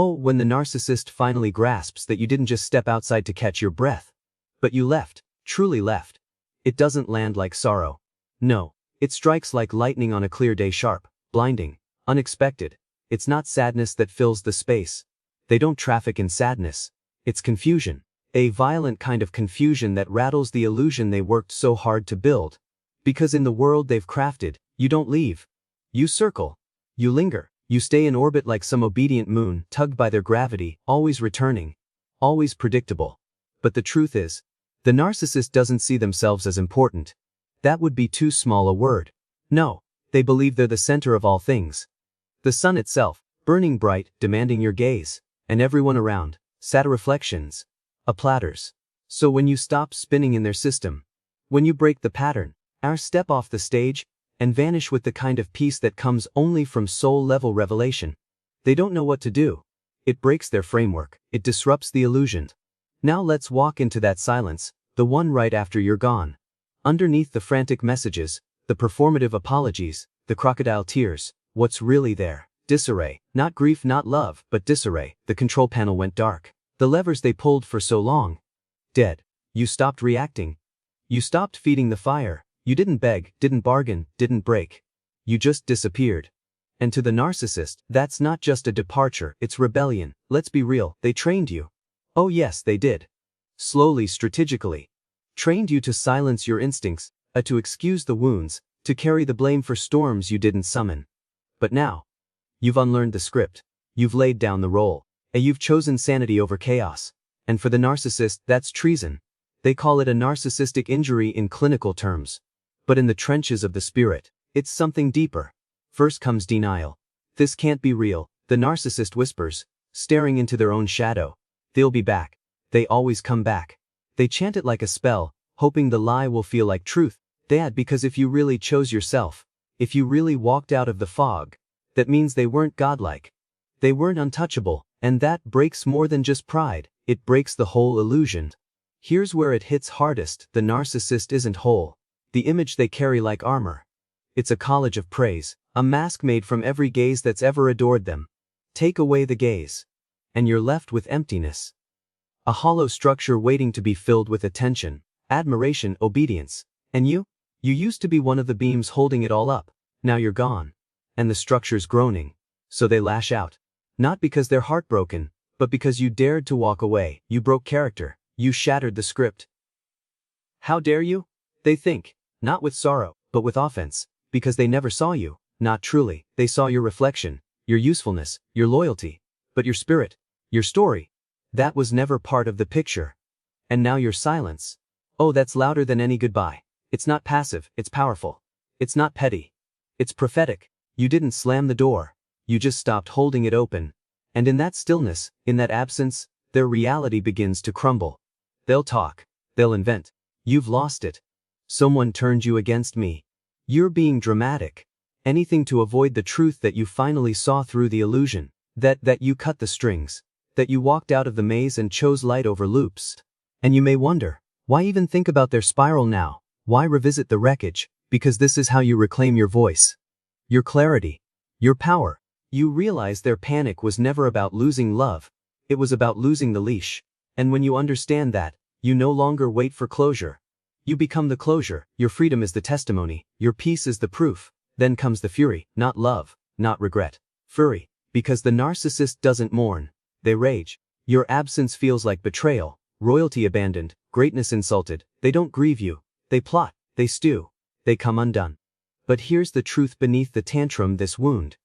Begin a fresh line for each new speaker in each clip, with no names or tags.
Oh, when the narcissist finally grasps that you didn't just step outside to catch your breath, but you left, truly left. It doesn't land like sorrow. No, it strikes like lightning on a clear day, sharp, blinding, unexpected. It's not sadness that fills the space. They don't traffic in sadness. It's confusion. A violent kind of confusion that rattles the illusion they worked so hard to build. Because in the world they've crafted, you don't leave. You circle. You linger. You stay in orbit like some obedient moon, tugged by their gravity, always returning. Always predictable. But the truth is, the narcissist doesn't see themselves as important. That would be too small a word. No, they believe they're the center of all things. The sun itself, burning bright, demanding your gaze, and everyone around, sad reflections, platters. So when you stop spinning in their system, when you break the pattern, step off the stage, and vanish with the kind of peace that comes only from soul-level revelation, they don't know what to do. It breaks their framework, it disrupts the illusion. Now let's walk into that silence, the one right after you're gone. Underneath the frantic messages, the performative apologies, the crocodile tears, what's really there? Disarray. Not grief, not love, but disarray. The control panel went dark. The levers they pulled for so long. Dead. You stopped reacting. You stopped feeding the fire. You didn't beg, didn't bargain, didn't break. You just disappeared. And to the narcissist, that's not just a departure, it's rebellion. Let's be real, they trained you. Oh yes, they did. Slowly, strategically. Trained you to silence your instincts, to excuse the wounds, to carry the blame for storms you didn't summon. But now, you've unlearned the script. You've laid down the role. You've chosen sanity over chaos. And for the narcissist, that's treason. They call it a narcissistic injury in clinical terms. But in the trenches of the spirit, it's something deeper. First comes denial. This can't be real, the narcissist whispers, staring into their own shadow. They'll be back. They always come back. They chant it like a spell, hoping the lie will feel like truth. Because if you really chose yourself, if you really walked out of the fog, that means they weren't godlike. They weren't untouchable, and that breaks more than just pride, it breaks the whole illusion. Here's where it hits hardest, the narcissist isn't whole. The image they carry like armor. It's a college of praise, a mask made from every gaze that's ever adored them. Take away the gaze, and you're left with emptiness. A hollow structure waiting to be filled with attention, admiration, obedience. And you used to be one of the beams holding it all up. Now you're gone. And the structure's groaning. So they lash out. Not because they're heartbroken, but because you dared to walk away. You broke character. You shattered the script. How dare you? They think. Not with sorrow, but with offense. Because they never saw you. Not truly. They saw your reflection, your usefulness, your loyalty. But your spirit, your story, that was never part of the picture. And now your silence. Oh, that's louder than any goodbye. It's not passive, it's powerful. It's not petty. It's prophetic. You didn't slam the door. You just stopped holding it open. And in that stillness, in that absence, their reality begins to crumble. They'll talk. They'll invent. You've lost it. Someone turned you against me. You're being dramatic. Anything to avoid the truth that you finally saw through the illusion. That you cut the strings. That you walked out of the maze and chose light over loops. And you may wonder, why even think about their spiral now? Why revisit the wreckage? Because this is how you reclaim your voice. Your clarity. Your power. You realize their panic was never about losing love. It was about losing the leash. And when you understand that, you no longer wait for closure. You become the closure. Your freedom is the testimony. Your peace is the proof. Then comes the fury, not love, not regret. Fury. Because the narcissist doesn't mourn. They rage. Your absence feels like betrayal, royalty abandoned, greatness insulted. They don't grieve you. They plot. They stew. They come undone. But here's the truth beneath the tantrum, this wound.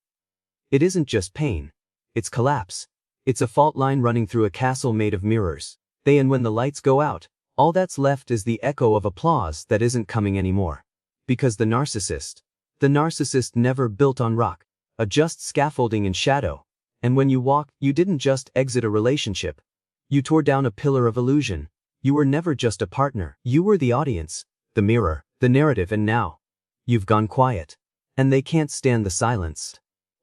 It isn't just pain. It's collapse. It's a fault line running through a castle made of mirrors. And when the lights go out, all that's left is the echo of applause that isn't coming anymore. Because the narcissist never built on rock, a just scaffolding in shadow. And when you walked, you didn't just exit a relationship. You tore down a pillar of illusion. You were never just a partner. You were the audience, the mirror, the narrative, and now you've gone quiet. And they can't stand the silence.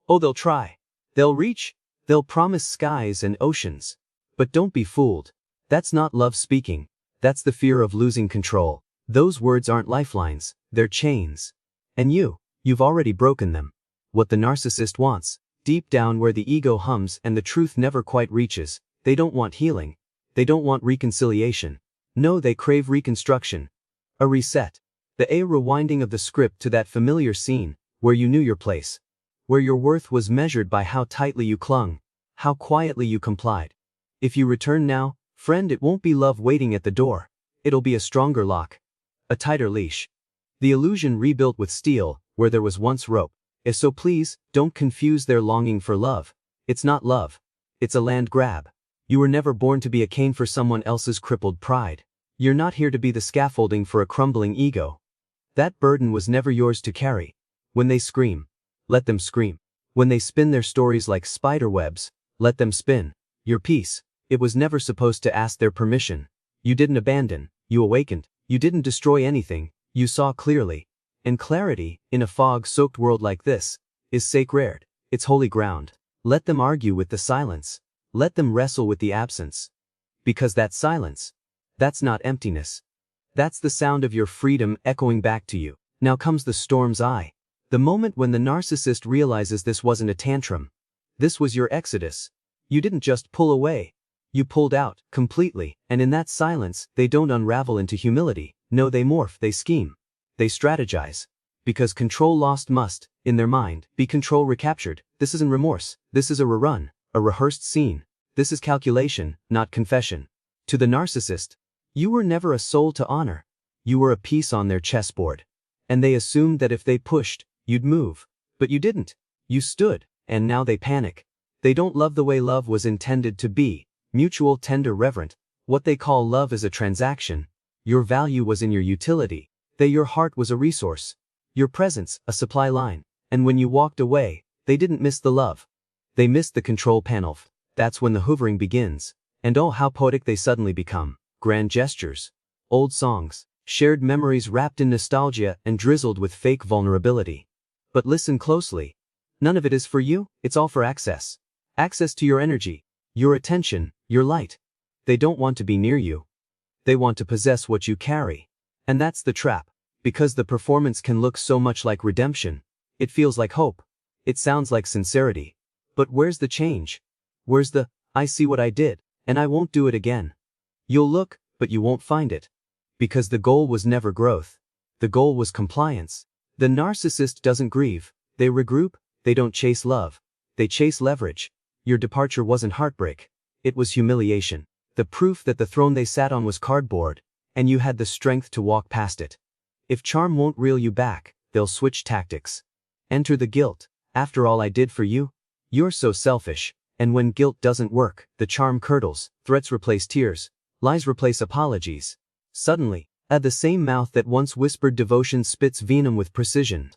Oh, they'll try. They'll reach. They'll promise skies and oceans. But don't be fooled. That's not love speaking. That's the fear of losing control. Those words aren't lifelines, they're chains. And you've already broken them. What the narcissist wants deep down where the ego hums and the truth never quite reaches, they don't want healing. They don't want reconciliation. No, they crave reconstruction. A reset. The rewinding of the script to that familiar scene, where you knew your place. Where your worth was measured by how tightly you clung, how quietly you complied. If you return now, friend, it won't be love waiting at the door. It'll be a stronger lock. A tighter leash. The illusion rebuilt with steel, where there was once rope. So please, don't confuse their longing for love. It's not love. It's a land grab. You were never born to be a cane for someone else's crippled pride. You're not here to be the scaffolding for a crumbling ego. That burden was never yours to carry. When they scream, let them scream. When they spin their stories like spider webs, let them spin. Your peace, it was never supposed to ask their permission. You didn't abandon, you awakened. You didn't destroy anything, you saw clearly. And clarity, in a fog-soaked world like this, is sacred. It's holy ground. Let them argue with the silence. Let them wrestle with the absence. Because that silence, that's not emptiness. That's the sound of your freedom echoing back to you. Now comes the storm's eye. The moment when the narcissist realizes this wasn't a tantrum. This was your exodus. You didn't just pull away. You pulled out, completely, and in that silence, they don't unravel into humility. No, they morph, they scheme. They strategize. Because control lost must, in their mind, be control recaptured. This isn't remorse. This is a rerun, a rehearsed scene. This is calculation, not confession. To the narcissist, you were never a soul to honor. You were a piece on their chessboard. And they assumed that if they pushed, you'd move. But you didn't. You stood, and now they panic. They don't love the way love was intended to be. Mutual, tender, reverent. What they call love is a transaction. Your value was in your utility. Your heart was a resource. Your presence, a supply line. And when you walked away, they didn't miss the love. They missed the control panel. That's when the hoovering begins. And oh, how poetic they suddenly become. Grand gestures. Old songs. Shared memories wrapped in nostalgia and drizzled with fake vulnerability. But listen closely. None of it is for you, it's all for access. Access to your energy, your attention, your light. They don't want to be near you. They want to possess what you carry. And that's the trap. Because the performance can look so much like redemption. It feels like hope. It sounds like sincerity. But where's the change? Where's the, I see what I did, and I won't do it again? You'll look, but you won't find it. Because the goal was never growth. The goal was compliance. The narcissist doesn't grieve. They regroup. They don't chase love. They chase leverage. Your departure wasn't heartbreak. It was humiliation. The proof that the throne they sat on was cardboard, and you had the strength to walk past it. If charm won't reel you back, they'll switch tactics. Enter the guilt. After all I did for you, you're so selfish. And when guilt doesn't work, the charm curdles, threats replace tears, lies replace apologies. Suddenly, at the same mouth that once whispered devotion spits venom with precision.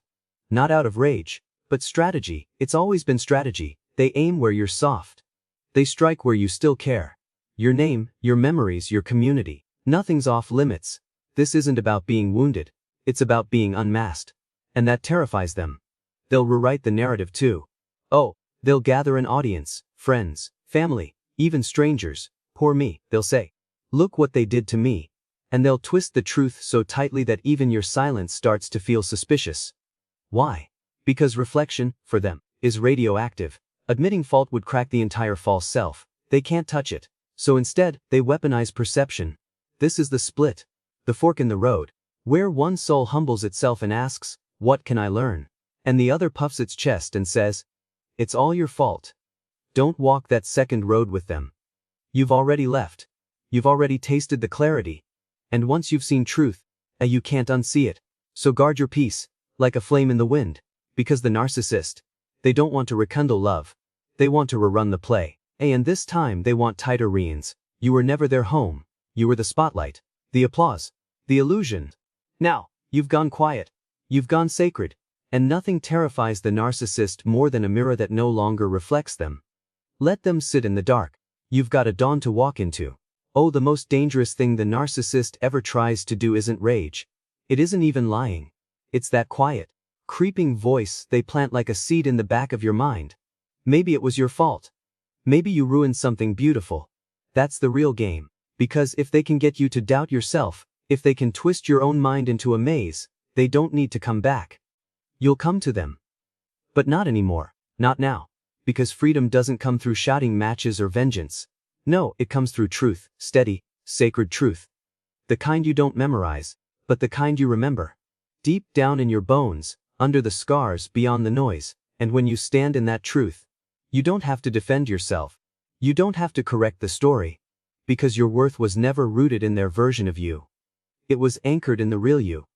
Not out of rage, but strategy. It's always been strategy. They aim where you're soft. They strike where you still care. Your name, your memories, your community. Nothing's off limits. This isn't about being wounded. It's about being unmasked. And that terrifies them. They'll rewrite the narrative too. Oh, they'll gather an audience, friends, family, even strangers. Poor me, they'll say. Look what they did to me. And they'll twist the truth so tightly that even your silence starts to feel suspicious. Why? Because reflection, for them, is radioactive. Admitting fault would crack the entire false self. They can't touch it. So instead, they weaponize perception. This is the split. The fork in the road. Where one soul humbles itself and asks, what can I learn? And the other puffs its chest and says, it's all your fault. Don't walk that second road with them. You've already left. You've already tasted the clarity. And once you've seen truth, you can't unsee it. So guard your peace, like a flame in the wind. Because the narcissist, they don't want to rekindle love. They want to rerun the play. And this time they want tighter reins. You were never their home. You were the spotlight, the applause, the illusion. Now, you've gone quiet. You've gone sacred. And nothing terrifies the narcissist more than a mirror that no longer reflects them. Let them sit in the dark. You've got a dawn to walk into. Oh, the most dangerous thing the narcissist ever tries to do isn't rage. It isn't even lying. It's that quiet, creeping voice they plant like a seed in the back of your mind. Maybe it was your fault. Maybe you ruined something beautiful. That's the real game. Because if they can get you to doubt yourself, if they can twist your own mind into a maze, they don't need to come back. You'll come to them. But not anymore. Not now. Because freedom doesn't come through shouting matches or vengeance. No, it comes through truth, steady, sacred truth. The kind you don't memorize, but the kind you remember. Deep down in your bones, under the scars, beyond the noise, and when you stand in that truth, you don't have to defend yourself. You don't have to correct the story. Because your worth was never rooted in their version of you. It was anchored in the real you.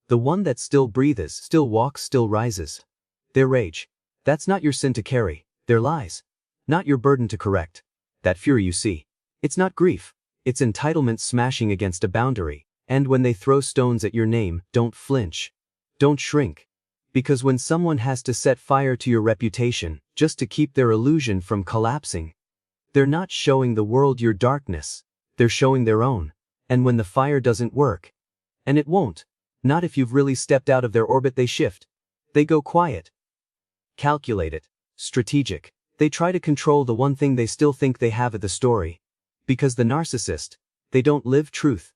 The one that still breathes, still walks, still rises. Their rage. That's not your sin to carry. Their lies. Not your burden to correct. That fury you see. It's not grief. It's entitlement smashing against a boundary. And when they throw stones at your name, don't flinch. Don't shrink. Because when someone has to set fire to your reputation, just to keep their illusion from collapsing, they're not showing the world your darkness. They're showing their own. And when the fire doesn't work, and it won't, not if you've really stepped out of their orbit, they shift. They go quiet. Calculated. Strategic. They try to control the one thing they still think they have at the story. Because the narcissist, they don't live truth.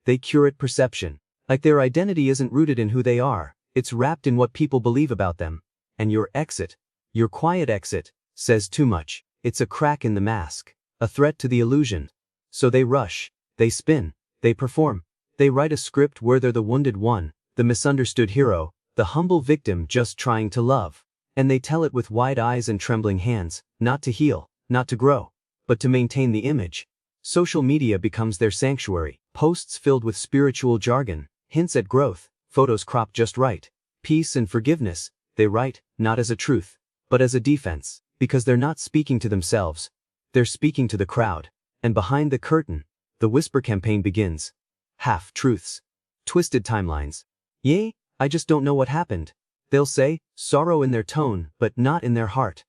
They curate perception. Like their identity isn't rooted in who they are, it's wrapped in what people believe about them. And your exit, your quiet exit, says too much. It's a crack in the mask, a threat to the illusion. So they rush, they spin, they perform. They write a script where they're the wounded one, the misunderstood hero, the humble victim just trying to love. And they tell it with wide eyes and trembling hands, not to heal, not to grow, but to maintain the image. Social media becomes their sanctuary, posts filled with spiritual jargon, hints at growth, photos cropped just right. Peace and forgiveness, they write, not as a truth, but as a defense. Because they're not speaking to themselves. They're speaking to the crowd. And behind the curtain, the whisper campaign begins. Half-truths. Twisted timelines. Yay, I just don't know what happened. They'll say, sorrow in their tone, but not in their heart.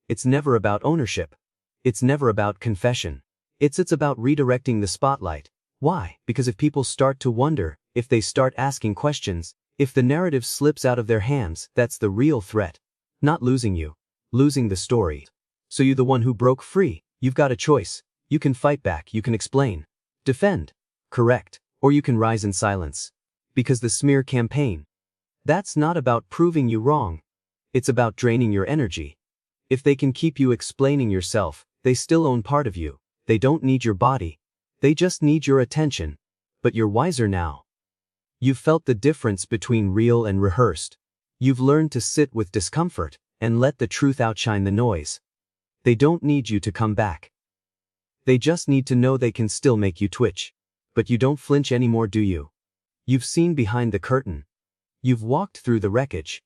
It's never about ownership. It's never about confession. It's about redirecting the spotlight. Why? Because if people start to wonder, if they start asking questions, if the narrative slips out of their hands, that's the real threat. Not losing you. Losing the story. So you're the one who broke free. You've got a choice. You can fight back, you can explain, defend, correct, or you can rise in silence. Because the smear campaign, that's not about proving you wrong. It's about draining your energy. If they can keep you explaining yourself, they still own part of you. They don't need your body. They just need your attention. But you're wiser now. You've felt the difference between real and rehearsed. You've learned to sit with discomfort and let the truth outshine the noise. They don't need you to come back. They just need to know they can still make you twitch. But you don't flinch anymore, do you? You've seen behind the curtain. You've walked through the wreckage.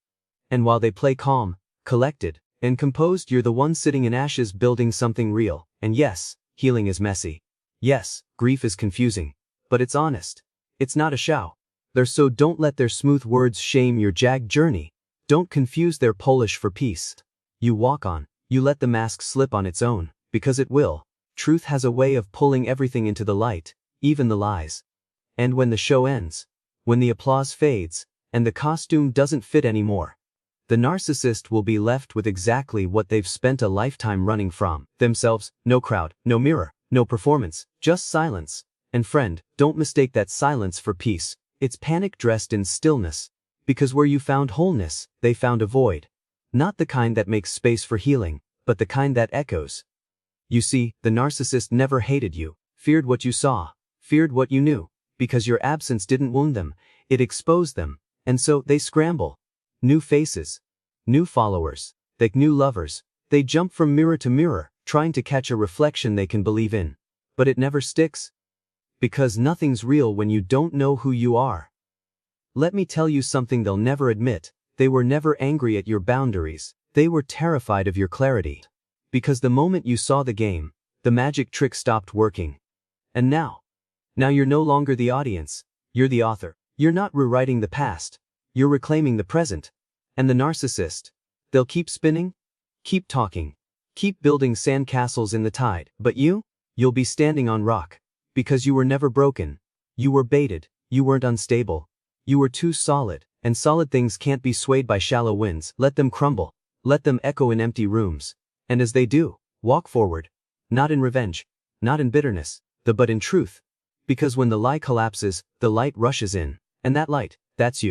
And while they play calm, collected, and composed, you're the one sitting in ashes building something real. And yes, healing is messy. Yes, grief is confusing. But it's honest. It's not a show. So don't let their smooth words shame your jagged journey. Don't confuse their Polish for peace. You walk on, you let the mask slip on its own, because it will. Truth has a way of pulling everything into the light, even the lies. And when the show ends, when the applause fades, and the costume doesn't fit anymore, the narcissist will be left with exactly what they've spent a lifetime running from. Themselves, no crowd, no mirror, no performance, just silence. And friend, don't mistake that silence for peace. It's panic dressed in stillness. Because where you found wholeness, they found a void. Not the kind that makes space for healing, but the kind that echoes. You see, the narcissist never hated you, feared what you saw, feared what you knew, because your absence didn't wound them, it exposed them, and so they scramble. New faces, new followers, like new lovers, they jump from mirror to mirror, trying to catch a reflection they can believe in. But it never sticks. Because nothing's real when you don't know who you are. Let me tell you something they'll never admit. They were never angry at your boundaries. They were terrified of your clarity. Because the moment you saw the game, the magic trick stopped working. And now you're no longer the audience. You're the author. You're not rewriting the past. You're reclaiming the present. And the narcissist, they'll keep spinning, keep talking, keep building sandcastles in the tide. But you'll be standing on rock. Because you were never broken. You were baited. You weren't unstable. You were too solid, and solid things can't be swayed by shallow winds. Let them crumble. Let them echo in empty rooms. And as they do, walk forward. Not in revenge. Not in bitterness. But in truth. Because when the lie collapses, the light rushes in. And that light, that's you.